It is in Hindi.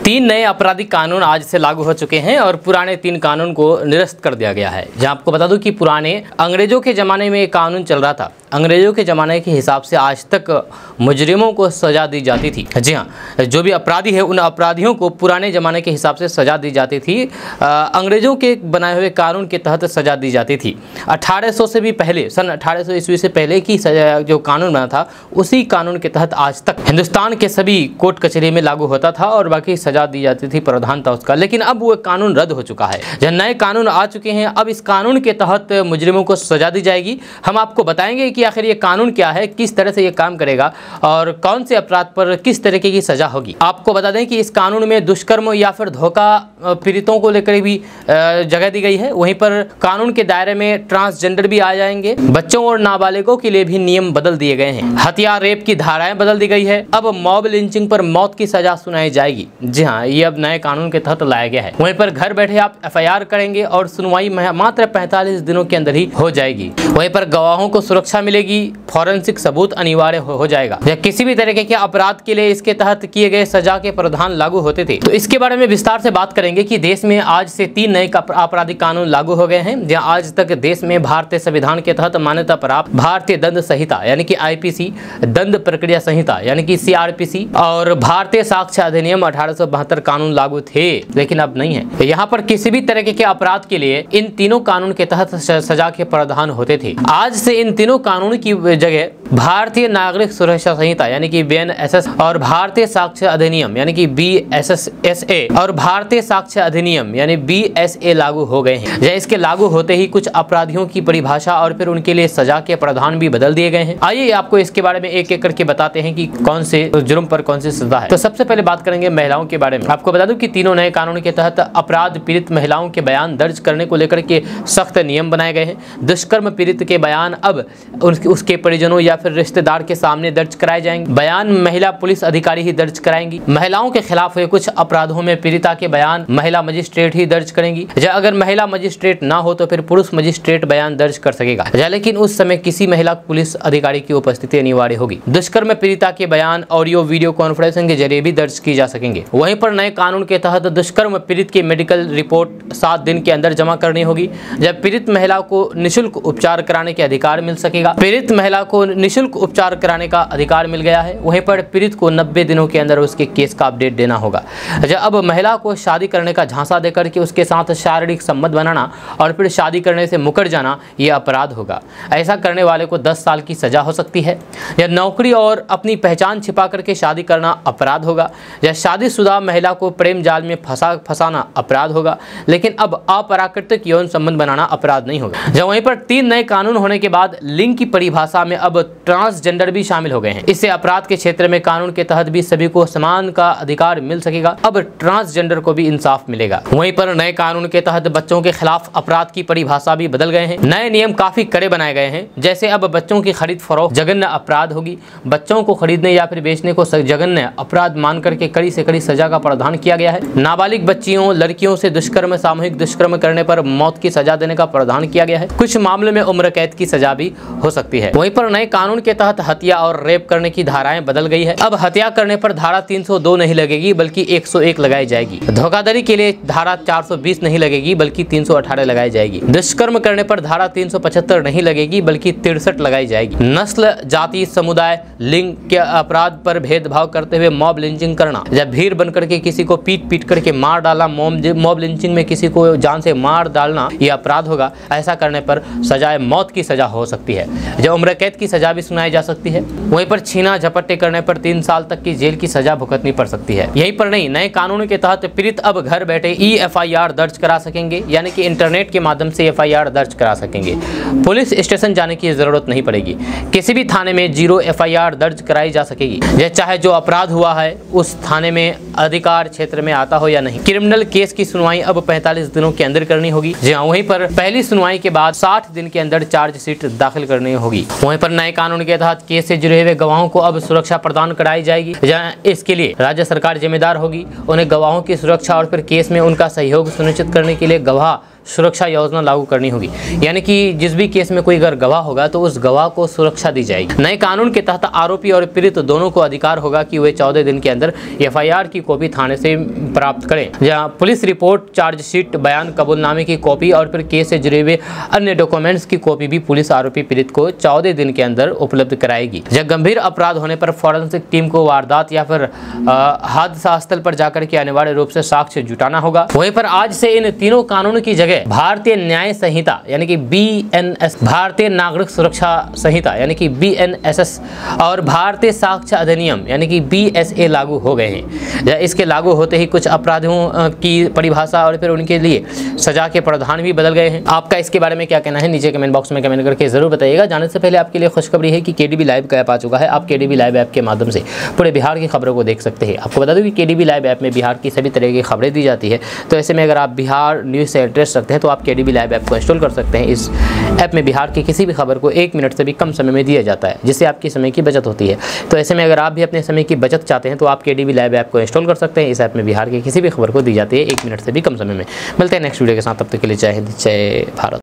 तीन नए आपराधिक कानून आज से लागू हो चुके हैं और पुराने 3 कानून को निरस्त कर दिया गया है। जहां आपको बता दूं कि पुराने अंग्रेजों के ज़माने में एक कानून चल रहा था। अंग्रेजों के ज़माने के हिसाब से आज तक मुजरिमों को सज़ा दी जाती थी। जी हाँ, जो भी अपराधी है उन अपराधियों को पुराने ज़माने के हिसाब से सज़ा दी जाती थी। अंग्रेजों के बनाए हुए कानून के तहत सज़ा दी जाती थी। 1800 से भी पहले, सन 1800 ईस्वी से पहले की सज़ा जो कानून बना था उसी कानून के तहत आज तक हिंदुस्तान के सभी कोर्ट कचहरी में लागू होता था और बाकी सज़ा दी जाती थी, प्रावधान था उसका। लेकिन अब वो कानून रद्द हो चुका है। जब नए कानून आ चुके हैं, अब इस कानून के तहत मुजरिमों को सज़ा दी जाएगी। हम आपको बताएंगे कि आखिर ये कानून क्या है, किस तरह से ये काम करेगा और कौन से अपराध पर किस तरीके की सज़ा होगी। आपको बता दें कि इस कानून में दुष्कर्म या फिर धोखा पीड़ितों को लेकर भी जगह दी गई है। वहीं पर कानून के दायरे में ट्रांसजेंडर भी आ जाएंगे। बच्चों और नाबालिगों के लिए भी नियम बदल दिए गए हैं। हत्या, रेप की धाराएं बदल दी गई है। अब मॉब लिंचिंग पर मौत की सजा सुनाई जाएगी। जी हाँ, ये अब नए कानून के तहत लाया गया है। वहीं पर घर बैठे आप FIR करेंगे और सुनवाई मात्र 45 दिनों के अंदर ही हो जाएगी। वहीं पर गवाहों को सुरक्षा मिलेगी। फॉरेंसिक सबूत अनिवार्य हो जाएगा। या किसी भी तरीके के अपराध के लिए इसके तहत किए गए सजा के प्रावधान लागू होते थे। तो इसके बारे में विस्तार से बात करेंगे कि देश में आज से 3 नए आपराधिक कानून लागू हो गए हैं। जहां आज तक देश में भारतीय संविधान के तहत मान्यता प्राप्त भारतीय दंड संहिता यानी कि IPC, दंड प्रक्रिया संहिता यानी कि CRPC और भारतीय साक्ष्य अधिनियम 1872 कानून लागू थे, लेकिन अब नहीं है। यहाँ पर किसी भी तरीके के अपराध के लिए इन तीनों कानून के तहत सजा के प्रावधान होते थे। आज से इन तीनों कानून की जगह भारतीय नागरिक सुरक्षा संहिता यानी कि BNSS और भारतीय साक्ष्य अधिनियम यानी कि BSSA और भारतीय साक्ष्य अधिनियम यानी BSA लागू हो गए हैं। या इसके लागू होते ही कुछ अपराधियों की परिभाषा और फिर उनके लिए सजा के प्रावधान भी बदल दिए गए हैं। आइए आपको इसके बारे में एक एक करके बताते हैं कि कौन से जुर्म पर कौन सी सजा है। तो सबसे पहले बात करेंगे महिलाओं के बारे में। आपको बता दूं कि तीनों नए कानून के तहत अपराध पीड़ित महिलाओं के बयान दर्ज करने को लेकर के सख्त नियम बनाए गए हैं। दुष्कर्म पीड़ित के बयान अब उसके परिजनों या फिर रिश्तेदार के सामने दर्ज कराए जाएंगे। बयान महिला पुलिस अधिकारी ही दर्ज कराएंगी। महिलाओं के खिलाफ हुए कुछ अपराधों में पीड़िता के बयान महिला मजिस्ट्रेट ही दर्ज करेंगी। या अगर महिला मजिस्ट्रेट ना हो तो फिर पुरुष मजिस्ट्रेट बयान दर्ज कर सकेगा। लेकिन उस समय किसी महिला पुलिस अधिकारी की उपस्थिति अनिवार्य होगी। दुष्कर्म पीड़िता के बयान ऑडियो वीडियो कॉन्फ्रेंसिंग के जरिए भी दर्ज की जा सकेंगे। वहीं पर नए कानून के तहत दुष्कर्म पीड़ित की मेडिकल रिपोर्ट 7 दिन के अंदर जमा करनी होगी। जब पीड़ित महिला को निःशुल्क उपचार कराने के अधिकार मिल सकेगा। पीड़ित महिला को निःशुल्क उपचार कराने का अधिकार मिल गया है। वहीं पर पीड़ित को 90 दिनों के अंदर उसके केस का अपडेट देना होगा। अब महिला को शादी करने का झांसा देकर के उसके साथ शारीरिक संबंध बनाना और फिर शादी करने से मुकर जाना यह अपराध होगा। ऐसा करने वाले को 10 साल की सजा हो सकती है। या नौकरी और अपनी पहचान छिपा करके शादी करना अपराध होगा। या शादीशुदा महिला को प्रेम जाल में फंसाना अपराध होगा। लेकिन अब अप्राकृतिक यौन संबंध बनाना अपराध नहीं होगा। जब वहीं पर 3 नए कानून होने के बाद लिंग की परिभाषा में अब ट्रांसजेंडर भी शामिल हो गए हैं। इससे अपराध के क्षेत्र में कानून के तहत भी सभी को समान का अधिकार मिल सकेगा। अब ट्रांसजेंडर को भी इंसाफ मिलेगा। वहीं पर नए कानून के तहत बच्चों के खिलाफ अपराध की परिभाषा भी बदल गए हैं। नए नियम काफी कड़े बनाए गए हैं। जैसे अब बच्चों की खरीद फरोख्त जघन्य अपराध होगी। बच्चों को खरीदने या फिर बेचने को जघन्य अपराध मान करके कड़ी से कड़ी सजा का प्रावधान किया गया है। नाबालिग बच्चियों लड़कियों से दुष्कर्म सामूहिक दुष्कर्म करने पर मौत की सजा देने का प्रावधान किया गया है। कुछ मामलों में उम्र कैद की सजा भी हो सकती है। वहीं पर नए कानून के तहत हत्या और रेप करने की धाराएं बदल गई है। अब हत्या करने पर धारा 302 नहीं लगेगी बल्कि 101 लगाई जाएगी। धोखाधड़ी के लिए धारा 420 नहीं लगेगी बल्कि 318 लगाई जाएगी। दुष्कर्म करने पर धारा 375 नहीं लगेगी बल्कि 63 लगाई जाएगी। नस्ल, जाति, समुदाय, लिंग के अपराध पर भेदभाव करते हुए मॉब लिंचिंग करना, जब भीड़ बनकर के किसी को पीट करके मार डालना, मॉब लिंचिंग में किसी को जान से मार डालना यह अपराध होगा। ऐसा करने पर सजाए मौत की सजा हो सकती है। जब उम्र कैद की सजा भी सुनाई जा सकती है। वहीं पर छीना झपट्टे करने पर 3 साल तक की जेल की सजा भुगतनी पड़ सकती है। यही पर नहीं, नए कानून के तहत पीड़ित अब घर बैठे FIR दर्ज करा सकेंगे, यानी कि इंटरनेट के माध्यम से FIR दर्ज करा सकेंगे। पुलिस स्टेशन जाने की जरूरत नहीं पड़ेगी। किसी भी थाने में 0 FIR दर्ज कराई जा सकेगी। यह चाहे जो अपराध हुआ है उस थाने में अधिकार क्षेत्र में आता हो या नहीं। क्रिमिनल केस की सुनवाई अब 45 दिनों के अंदर करनी होगी। जी हाँ, वहीं पर पहली सुनवाई के बाद 60 दिन के अंदर चार्जशीट दाखिल करनी होगी। वहीं पर नए कानून के तहत केस से जुड़े हुए गवाहों को अब सुरक्षा प्रदान कराई जाएगी। जहाँ इसके लिए राज्य सरकार जिम्मेदार होगी। उन्हें गवाहों की सुरक्षा और फिर केस में उनका सहयोग सुनिश्चित करने के लिए गवाह सुरक्षा योजना लागू करनी होगी, यानी कि जिस भी केस में कोई अगर गवाह होगा तो उस गवाह को सुरक्षा दी जाएगी। नए कानून के तहत आरोपी और पीड़ित दोनों को अधिकार होगा कि वे 14 दिन के अंदर FIR की कॉपी थाने से प्राप्त करें, जहां पुलिस रिपोर्ट, चार्जशीट, बयान, कबूलनामे की कॉपी और फिर केस से जुड़े हुए अन्य डॉक्यूमेंट्स की कॉपी भी पुलिस आरोपी पीड़ित को 14 दिन के अंदर उपलब्ध कराएगी। जब गंभीर अपराध होने पर फॉरेंसिक टीम को वारदात या फिर हादसा स्थल पर जाकर के अनिवार्य रूप से साक्ष्य जुटाना होगा। वहीं पर आज से इन तीनों कानूनों की जगह भारतीय न्याय संहिता यानी कि BNS, भारतीय नागरिक सुरक्षा संहिता यानी कि BNSS और भारतीय साक्ष्य अधिनियम यानी कि BSA लागू हो गए हैं। इसके लागू होते ही कुछ अपराधों की परिभाषा और फिर उनके लिए सजा के प्रावधान भी बदल गए हैं। आपका इसके बारे में क्या कहना है, नीचे कमेंट बॉक्स में कमेंट करके जरूर बताइएगा। जाने से पहले आपके लिए खुशखबरी है कि KDB लाइव का ऐप आ चुका है। आप KDB लाइव ऐप के माध्यम से पूरे बिहार की खबरों को देख सकते हैं। आपको बता दूं कि KDB लाइव ऐप में बिहार की सभी तरह की खबरें दी जाती है। तो ऐसे में अगर आप बिहार न्यूज़ से इंटरेस्ट रखते हैं तो आप KDB लाइव ऐप को इंस्टॉल कर सकते हैं। इस ऐप में बिहार की किसी भी खबर को 1 मिनट से भी कम समय में दिया जाता है, जिससे आपकी समय की बचत होती है। तो ऐसे में अगर आप भी अपने समय की बचत चाहते हैं तो आप KDB लाइव ऐप को इंस्टॉल कर सकते हैं। इस ऐप में बिहार की किसी भी खबर को दी जाती है 1 मिनट से भी कम समय में। मिलते हैं नेक्स्ट वीडियो के साथ, तब तक के लिए जय हिंद, जय भारत।